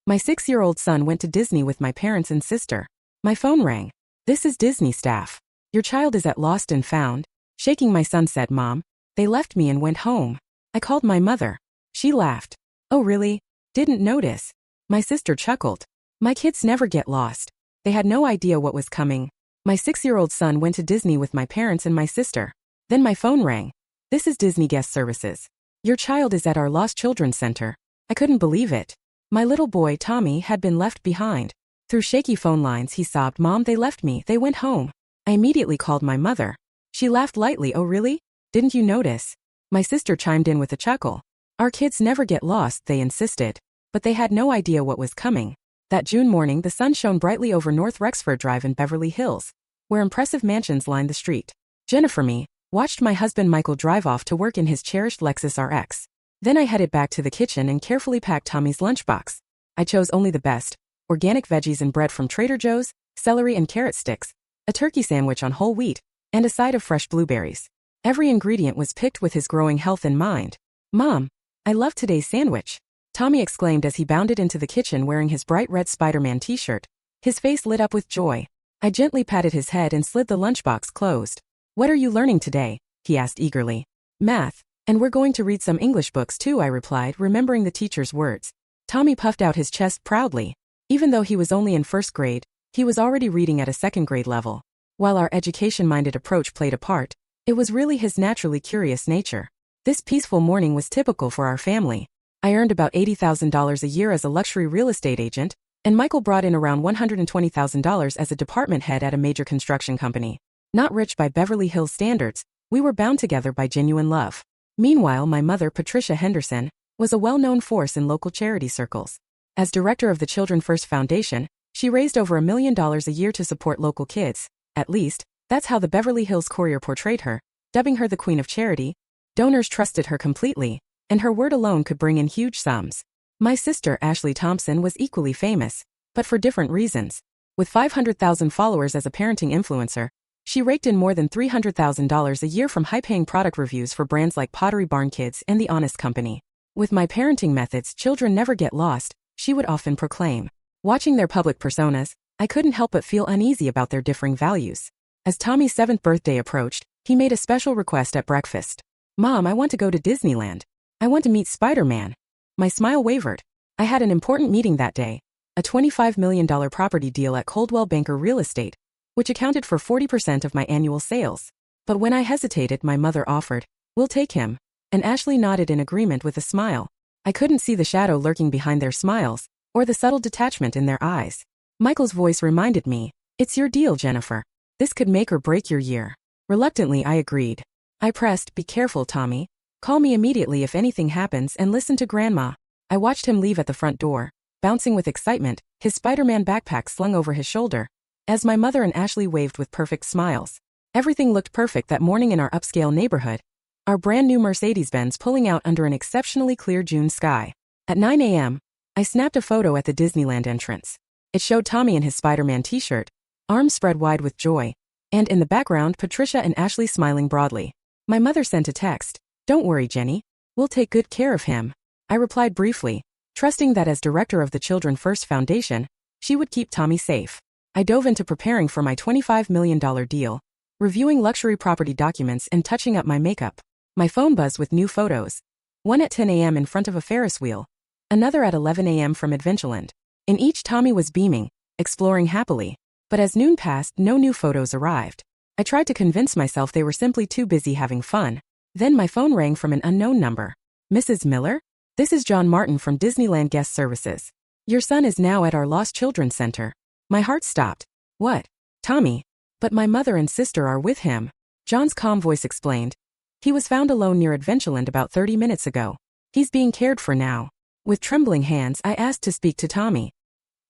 My 6-year-old son went to Disney with my parents and sister. My phone rang. This is Disney staff. Your child is at Lost and Found. Shaking, my son said, Mom, they left me and went home. I called my mother. She laughed. Oh really? Didn't notice. My sister chuckled. My kids never get lost. They had no idea what was coming. My 6-year-old son went to Disney with my parents and my sister. Then my phone rang. This is Disney Guest Services. Your child is at our Lost Children's Center. I couldn't believe it. My little boy, Tommy, had been left behind. Through shaky phone lines, he sobbed, Mom, they left me, they went home. I immediately called my mother. She laughed lightly. Oh really? Didn't you notice? My sister chimed in with a chuckle. Our kids never get lost, they insisted. But they had no idea what was coming. That June morning, the sun shone brightly over North Rexford Drive in Beverly Hills, where impressive mansions lined the street. Jennifer me watched my husband Michael drive off to work in his cherished Lexus RX. Then I headed back to the kitchen and carefully packed Tommy's lunchbox. I chose only the best, organic veggies and bread from Trader Joe's, celery and carrot sticks, a turkey sandwich on whole wheat, and a side of fresh blueberries. Every ingredient was picked with his growing health in mind. Mom, I love today's sandwich, Tommy exclaimed as he bounded into the kitchen wearing his bright red Spider-Man t-shirt. His face lit up with joy. I gently patted his head and slid the lunchbox closed. What are you learning today? He asked eagerly. Math. And we're going to read some English books too, I replied, remembering the teacher's words. Tommy puffed out his chest proudly. Even though he was only in first grade, he was already reading at a second grade level. While our education-minded approach played a part, it was really his naturally curious nature. This peaceful morning was typical for our family. I earned about $80,000 a year as a luxury real estate agent, and Michael brought in around $120,000 as a department head at a major construction company. Not rich by Beverly Hills standards, we were bound together by genuine love. Meanwhile, my mother, Patricia Henderson, was a well-known force in local charity circles. As director of the Children First Foundation, she raised over $1 million a year to support local kids. At least, that's how the Beverly Hills Courier portrayed her, dubbing her the Queen of Charity. Donors trusted her completely, and her word alone could bring in huge sums. My sister, Ashley Thompson, was equally famous, but for different reasons. With 500,000 followers as a parenting influencer, she raked in more than $300,000 a year from high-paying product reviews for brands like Pottery Barn Kids and The Honest Company. With my parenting methods, children never get lost, she would often proclaim. Watching their public personas, I couldn't help but feel uneasy about their differing values. As Tommy's 7th birthday approached, he made a special request at breakfast. Mom, I want to go to Disneyland. I want to meet Spider-Man. My smile wavered. I had an important meeting that day, a $25 million property deal at Coldwell Banker Real Estate, which accounted for 40% of my annual sales. But when I hesitated, my mother offered, we'll take him. And Ashley nodded in agreement with a smile. I couldn't see the shadow lurking behind their smiles, or the subtle detachment in their eyes. Michael's voice reminded me, it's your deal, Jennifer. This could make or break your year. Reluctantly, I agreed. I pressed, be careful, Tommy. Call me immediately if anything happens and listen to Grandma. I watched him leave at the front door, bouncing with excitement, his Spider-Man backpack slung over his shoulder, as my mother and Ashley waved with perfect smiles. Everything looked perfect that morning in our upscale neighborhood, our brand new Mercedes-Benz pulling out under an exceptionally clear June sky. At 9 a.m., I snapped a photo at the Disneyland entrance. It showed Tommy in his Spider-Man t-shirt, arms spread wide with joy, and in the background, Patricia and Ashley smiling broadly. My mother sent a text. Don't worry, Jenny. We'll take good care of him. I replied briefly, trusting that as director of the Children First Foundation, she would keep Tommy safe. I dove into preparing for my $25 million deal, reviewing luxury property documents and touching up my makeup. My phone buzzed with new photos. One at 10 a.m. in front of a Ferris wheel, another at 11 a.m. from Adventureland. In each, Tommy was beaming, exploring happily. But as noon passed, no new photos arrived. I tried to convince myself they were simply too busy having fun. Then my phone rang from an unknown number. Mrs. Miller? This is John Martin from Disneyland Guest Services. Your son is now at our Lost Children's Center. My heart stopped. What? Tommy? But my mother and sister are with him. John's calm voice explained. He was found alone near Adventureland about 30 minutes ago. He's being cared for now. With trembling hands, I asked to speak to Tommy.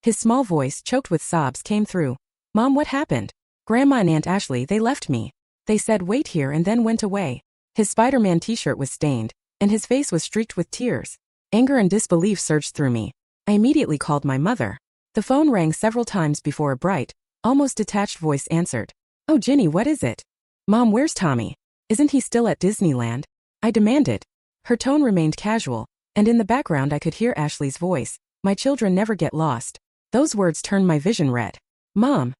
His small voice, choked with sobs, came through. Mom, what happened? Grandma and Aunt Ashley, they left me. They said wait here and then went away. His Spider-Man t-shirt was stained, and his face was streaked with tears. Anger and disbelief surged through me. I immediately called my mother. The phone rang several times before a bright, almost detached voice answered. Oh, Ginny, what is it? Mom, where's Tommy? Isn't he still at Disneyland? I demanded. Her tone remained casual, and in the background I could hear Ashley's voice. My children never get lost. Those words turned my vision red. Mom,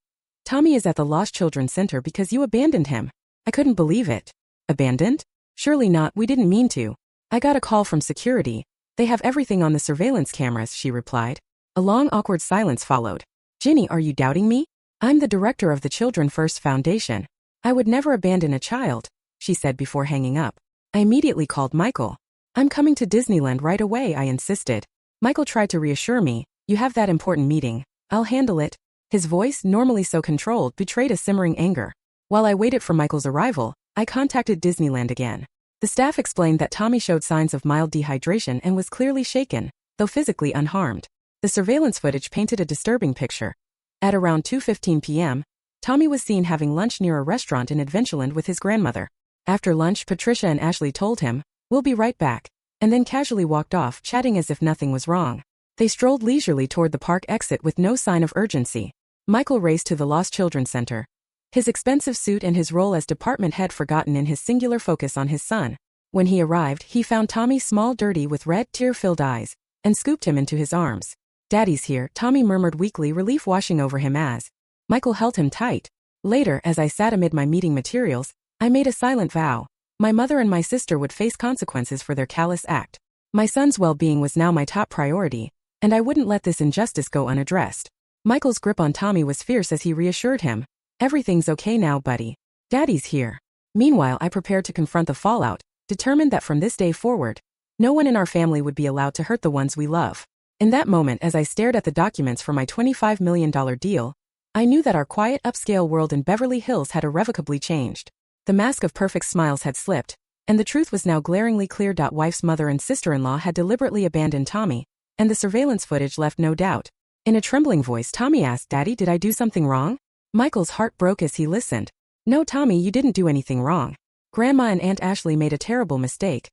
Tommy is at the Lost Children Center because you abandoned him. I couldn't believe it. Abandoned? Surely not, we didn't mean to. I got a call from security. They have everything on the surveillance cameras, she replied. A long awkward silence followed. Ginny, are you doubting me? I'm the director of the Children First Foundation. I would never abandon a child, she said before hanging up. I immediately called Michael. I'm coming to Disneyland right away, I insisted. Michael tried to reassure me. You have that important meeting. I'll handle it. His voice, normally so controlled, betrayed a simmering anger. While I waited for Michael's arrival, I contacted Disneyland again. The staff explained that Tommy showed signs of mild dehydration and was clearly shaken, though physically unharmed. The surveillance footage painted a disturbing picture. At around 2:15 p.m., Tommy was seen having lunch near a restaurant in Adventureland with his grandmother. After lunch, Patricia and Ashley told him, "We'll be right back," and then casually walked off, chatting as if nothing was wrong. They strolled leisurely toward the park exit with no sign of urgency. Michael raced to the Lost Children Center. His expensive suit and his role as department head forgotten in his singular focus on his son. When he arrived, he found Tommy small, dirty, with red, tear-filled eyes, and scooped him into his arms. "Daddy's here," Tommy murmured weakly, relief washing over him as Michael held him tight. Later, as I sat amid my meeting materials, I made a silent vow. My mother and my sister would face consequences for their callous act. My son's well-being was now my top priority, and I wouldn't let this injustice go unaddressed. Michael's grip on Tommy was fierce as he reassured him. "Everything's okay now, buddy. Daddy's here." Meanwhile, I prepared to confront the fallout, determined that from this day forward, no one in our family would be allowed to hurt the ones we love. In that moment, as I stared at the documents for my $25 million deal, I knew that our quiet, upscale world in Beverly Hills had irrevocably changed. The mask of perfect smiles had slipped, and the truth was now glaringly clear. Wife's mother and sister-in-law had deliberately abandoned Tommy, and the surveillance footage left no doubt. In a trembling voice, Tommy asked, "Daddy, did I do something wrong?" Michael's heart broke as he listened. "No, Tommy, you didn't do anything wrong. Grandma and Aunt Ashley made a terrible mistake."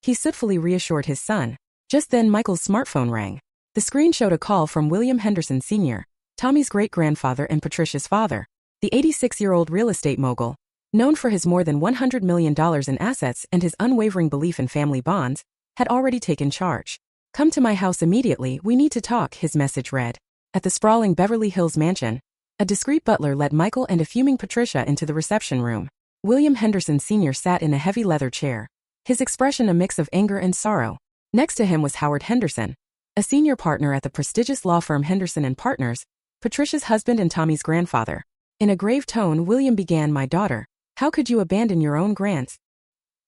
He soothfully reassured his son. Just then, Michael's smartphone rang. The screen showed a call from William Henderson Sr., Tommy's great-grandfather and Patricia's father. The 86-year-old real estate mogul, known for his more than $100 million in assets and his unwavering belief in family bonds, had already taken charge. "Come to my house immediately, we need to talk," his message read. At the sprawling Beverly Hills mansion, a discreet butler led Michael and a fuming Patricia into the reception room. William Henderson Sr. sat in a heavy leather chair, his expression a mix of anger and sorrow. Next to him was Howard Henderson, a senior partner at the prestigious law firm Henderson & Partners, Patricia's husband and Tommy's grandfather. In a grave tone, William began, "My daughter, how could you abandon your own grands?"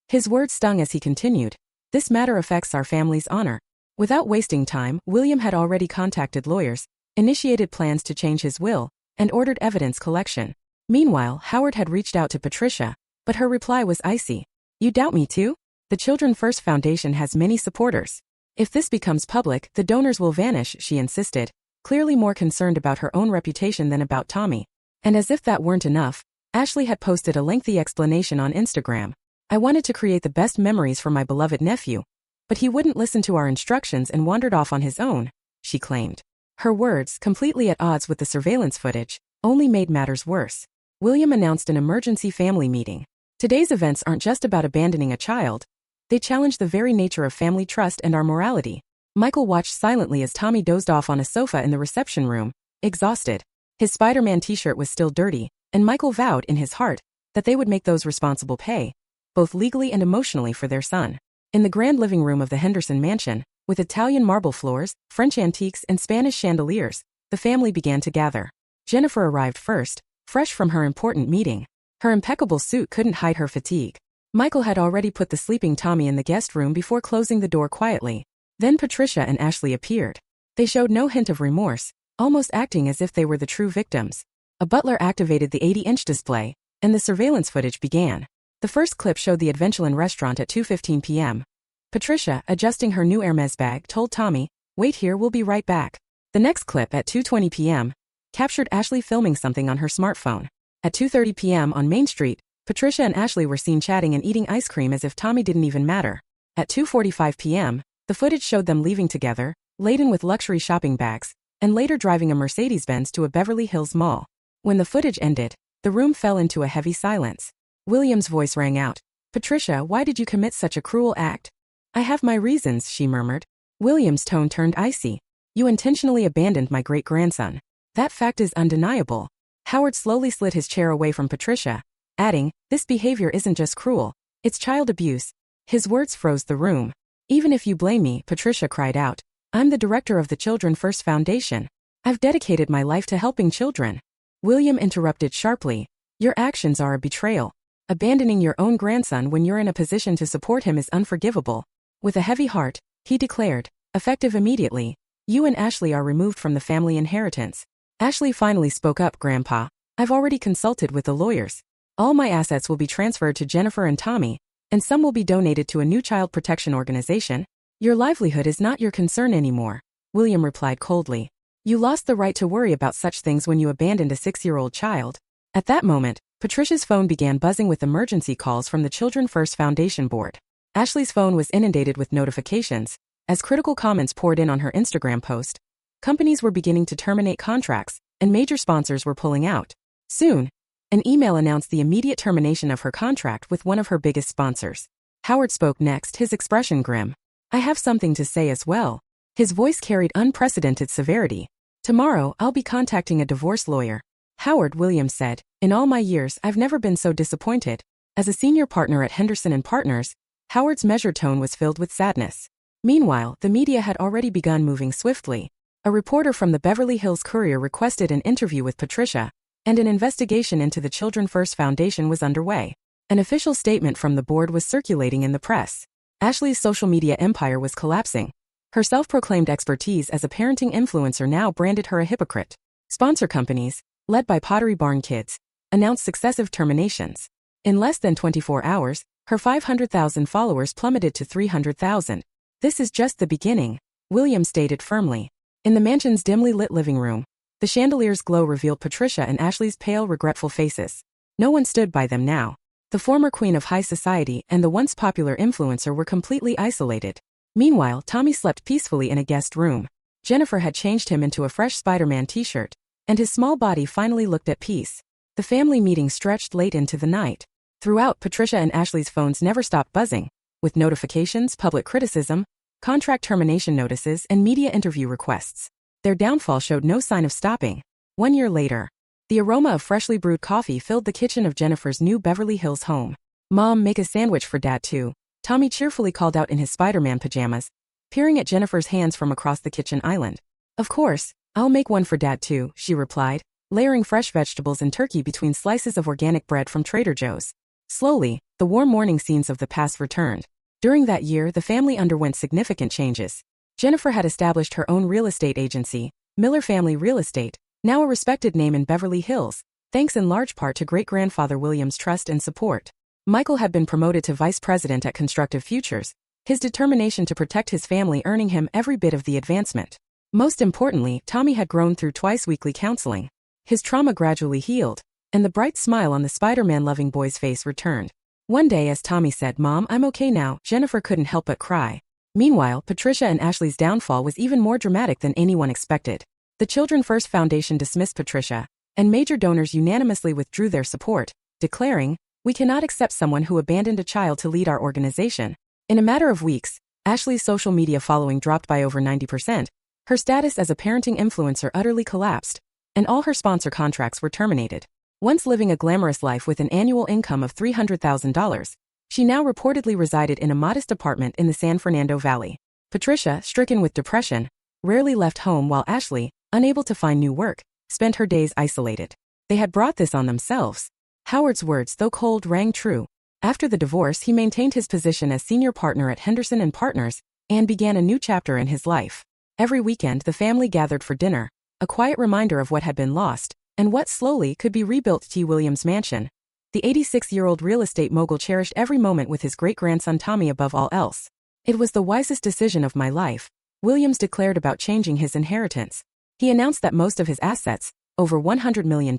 His words stung as he continued, "This matter affects our family's honor." Without wasting time, William had already contacted lawyers, initiated plans to change his will, and ordered evidence collection. Meanwhile, Howard had reached out to Patricia, but her reply was icy. "You doubt me too? The Children First Foundation has many supporters. If this becomes public, the donors will vanish," she insisted, clearly more concerned about her own reputation than about Tommy. And as if that weren't enough, Ashley had posted a lengthy explanation on Instagram. "I wanted to create the best memories for my beloved nephew, but he wouldn't listen to our instructions and wandered off on his own," she claimed. Her words, completely at odds with the surveillance footage, only made matters worse. William announced an emergency family meeting. Today's events aren't just about abandoning a child. They challenge the very nature of family trust and our morality. Michael watched silently as Tommy dozed off on a sofa in the reception room, exhausted. His Spider-Man t-shirt was still dirty, and Michael vowed in his heart that they would make those responsible pay, both legally and emotionally, for their son. In the grand living room of the Henderson mansion, with Italian marble floors, French antiques, and Spanish chandeliers, the family began to gather. Jennifer arrived first, fresh from her important meeting. Her impeccable suit couldn't hide her fatigue. Michael had already put the sleeping Tommy in the guest room before closing the door quietly. Then Patricia and Ashley appeared. They showed no hint of remorse, almost acting as if they were the true victims. A butler activated the 80-inch display, and the surveillance footage began. The first clip showed the Adventureland restaurant at 2:15 p.m. Patricia, adjusting her new Hermes bag, told Tommy, "Wait here, we'll be right back." The next clip at 2:20 p.m. captured Ashley filming something on her smartphone. At 2:30 p.m. on Main Street, Patricia and Ashley were seen chatting and eating ice cream as if Tommy didn't even matter. At 2:45 p.m., the footage showed them leaving together, laden with luxury shopping bags, and later driving a Mercedes-Benz to a Beverly Hills mall. When the footage ended, the room fell into a heavy silence. William's voice rang out. "Patricia, why did you commit such a cruel act?" "I have my reasons," she murmured. William's tone turned icy. You intentionally abandoned my great-grandson. That fact is undeniable. Howard slowly slid his chair away from Patricia, adding, "This behavior isn't just cruel, it's child abuse." His words froze the room. "Even if you blame me," Patricia cried out, "I'm the director of the Children First Foundation. I've dedicated my life to helping children." William interrupted sharply. "Your actions are a betrayal. Abandoning your own grandson when you're in a position to support him is unforgivable." With a heavy heart, he declared, effective immediately, "You and Ashley are removed from the family inheritance." Ashley finally spoke up. "Grandpa, I've already consulted with the lawyers. All my assets will be transferred to Jennifer and Tommy, and some will be donated to a new child protection organization. Your livelihood is not your concern anymore." William replied coldly. "You lost the right to worry about such things when you abandoned a 6-year-old child." At that moment, Patricia's phone began buzzing with emergency calls from the Children First Foundation board. Ashley's phone was inundated with notifications. As critical comments poured in on her Instagram post, companies were beginning to terminate contracts, and major sponsors were pulling out. Soon, an email announced the immediate termination of her contract with one of her biggest sponsors. Howard spoke next, his expression grim. "I have something to say as well." His voice carried unprecedented severity. "Tomorrow, I'll be contacting a divorce lawyer." Howard, Williams said, "In all my years, I've never been so disappointed." As a senior partner at Henderson and Partners, Howard's measured tone was filled with sadness. Meanwhile, the media had already begun moving swiftly. A reporter from the Beverly Hills Courier requested an interview with Patricia, and an investigation into the Children First Foundation was underway. An official statement from the board was circulating in the press. Ashley's social media empire was collapsing. Her self-proclaimed expertise as a parenting influencer now branded her a hypocrite. Sponsor companies, led by Pottery Barn Kids, announced successive terminations. In less than 24 hours, her 500,000 followers plummeted to 300,000. "This is just the beginning," Williams stated firmly. In the mansion's dimly lit living room, the chandelier's glow revealed Patricia and Ashley's pale, regretful faces. No one stood by them now. The former queen of high society and the once popular influencer were completely isolated. Meanwhile, Tommy slept peacefully in a guest room. Jennifer had changed him into a fresh Spider-Man t-shirt, and his small body finally looked at peace. The family meeting stretched late into the night. Throughout, Patricia and Ashley's phones never stopped buzzing, with notifications, public criticism, contract termination notices, and media interview requests. Their downfall showed no sign of stopping. 1 year later, the aroma of freshly brewed coffee filled the kitchen of Jennifer's new Beverly Hills home. "Mom, make a sandwich for Dad too," Tommy cheerfully called out in his Spider-Man pajamas, peering at Jennifer's hands from across the kitchen island. "Of course, I'll make one for Dad too," she replied, layering fresh vegetables and turkey between slices of organic bread from Trader Joe's. Slowly, the warm morning scenes of the past returned. During that year, the family underwent significant changes. Jennifer had established her own real estate agency, Miller Family Real Estate, now a respected name in Beverly Hills, thanks in large part to great-grandfather William's trust and support. Michael had been promoted to vice president at Constructive Futures, his determination to protect his family earning him every bit of the advancement. Most importantly, Tommy had grown through twice-weekly counseling. His trauma gradually healed, and the bright smile on the Spider-Man-loving boy's face returned. One day as Tommy said, "Mom, I'm okay now," Jennifer couldn't help but cry. Meanwhile, Patricia and Ashley's downfall was even more dramatic than anyone expected. The Children First Foundation dismissed Patricia, and major donors unanimously withdrew their support, declaring, "We cannot accept someone who abandoned a child to lead our organization." In a matter of weeks, Ashley's social media following dropped by over 90%, her status as a parenting influencer utterly collapsed, and all her sponsor contracts were terminated. Once living a glamorous life with an annual income of $300,000, she now reportedly resided in a modest apartment in the San Fernando Valley. Patricia, stricken with depression, rarely left home, while Ashley, unable to find new work, spent her days isolated. They had brought this on themselves. Howard's words, though cold, rang true. After the divorce, he maintained his position as senior partner at Henderson and Partners and began a new chapter in his life. Every weekend, the family gathered for dinner, a quiet reminder of what had been lost and what slowly could be rebuilt. T. Williams Mansion. The 86-year-old real estate mogul cherished every moment with his great-grandson Tommy above all else. "It was the wisest decision of my life," Williams declared about changing his inheritance. He announced that most of his assets, over $100 million,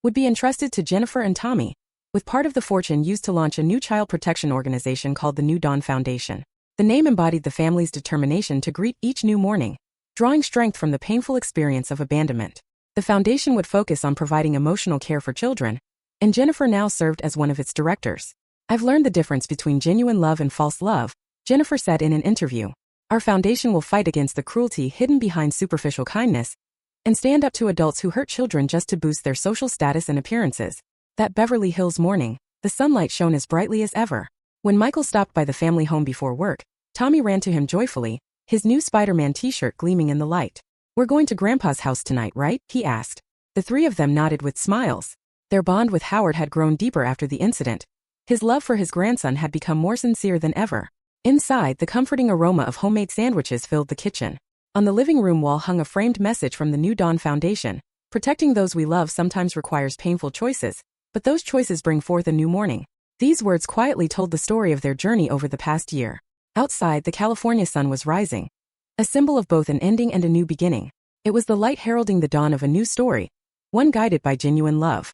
would be entrusted to Jennifer and Tommy, with part of the fortune used to launch a new child protection organization called the New Dawn Foundation. The name embodied the family's determination to greet each new morning, drawing strength from the painful experience of abandonment. The foundation would focus on providing emotional care for children, and Jennifer now served as one of its directors. "I've learned the difference between genuine love and false love," Jennifer said in an interview. Our foundation will fight against the cruelty hidden behind superficial kindness and stand up to adults who hurt children just to boost their social status and appearances. That Beverly Hills morning, the sunlight shone as brightly as ever. When Michael stopped by the family home before work, Tommy ran to him joyfully, his new Spider-Man t-shirt gleaming in the light. "We're going to Grandpa's house tonight, right?" he asked. The three of them nodded with smiles. Their bond with Howard had grown deeper after the incident. His love for his grandson had become more sincere than ever. Inside, the comforting aroma of homemade sandwiches filled the kitchen. On the living room wall hung a framed message from the New Dawn Foundation. "Protecting those we love sometimes requires painful choices, but those choices bring forth a new morning." These words quietly told the story of their journey over the past year. Outside, the California sun was rising, a symbol of both an ending and a new beginning. It was the light heralding the dawn of a new story, one guided by genuine love.